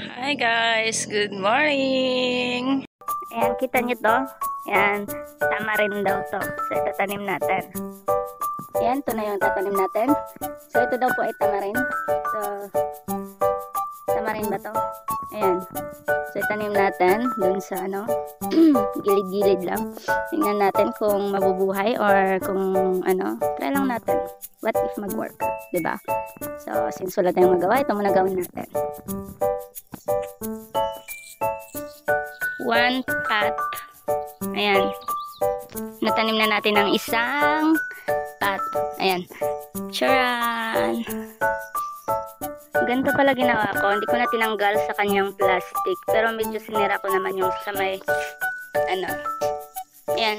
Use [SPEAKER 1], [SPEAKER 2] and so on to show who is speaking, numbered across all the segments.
[SPEAKER 1] Hi guys, good morning!
[SPEAKER 2] Ayan, kita nyo to. Ayan, tamarin daw to. So, ito tanim natin. Ayan, ito na yung tatanim natin. So, ito daw po ay tamarin. So, tamarin ba to? Ayan. So, itanim natin dun sa ano, gilid-gilid lang. Tingnan natin kung mabubuhay or kung ano, try lang natin. What if mag-work? Diba? So, since wala tayong magawa, ito muna gawin natin. One pot. Ayan. Natanim na natin ang isang pot. Ayan. Charan! Ganito pala ginawa ko. Hindi ko na tinanggal sa kanyang plastic. Pero medyo sinira ko naman yung sa may ano. Ayan.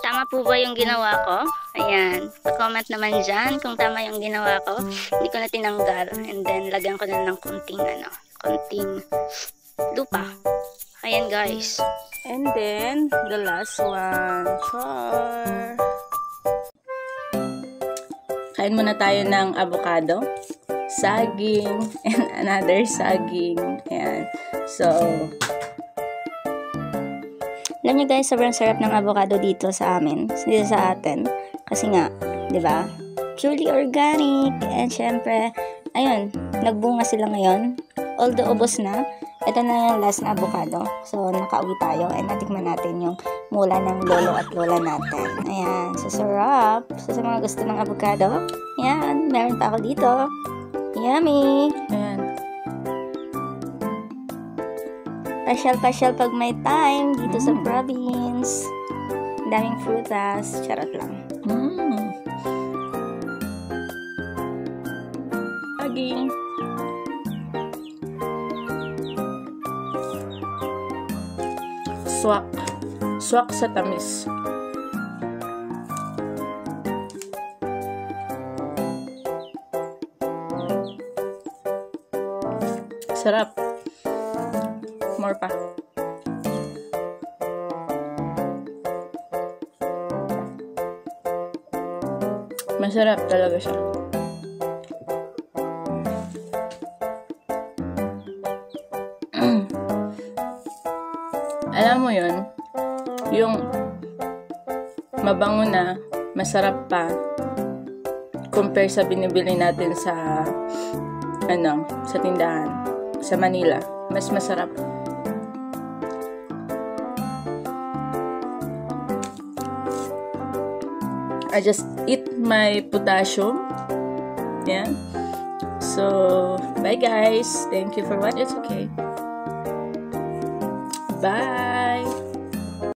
[SPEAKER 2] Tama po ba yung ginawa ko? Ayan. Pa-comment naman dyan kung tama yung ginawa ko. Hindi ko na tinanggal. And then, lagyan ko na ng konting ano. Konting lupa. Ayan guys.
[SPEAKER 1] And then, the last one. Char! Kain muna tayo ng avocado, saging, and another saging. Ayan. So,
[SPEAKER 2] alam nyo guys, sobrang sarap ng avocado dito sa amin. Dito sa atin. Kasi nga, di ba? Purely organic. And syempre, ayun, nagbunga sila ngayon. Although ubos na, ito na yung last na avocado. So, nakauwi tayo and natikman natin yung mula ng lolo at lola natin. Ayan, so sarap. So, sa mga gusto ng avocado, ayan, meron pa ako dito. Yummy!
[SPEAKER 1] ayan.
[SPEAKER 2] Pasyal-pasyal pag may time dito sa province. Daming frutas. Charot lang.
[SPEAKER 1] Saging. Swak. Swak sa tamis. Sarap. More pa. Masarap talaga siya. Alam mo yun, yung mabango na, masarap pa, compare sa binibili natin sa, ano, sa tindahan, sa Manila, mas masarap. I just eat my potassium. Yeah. So, bye guys. Thank you for watching. It's okay. Bye.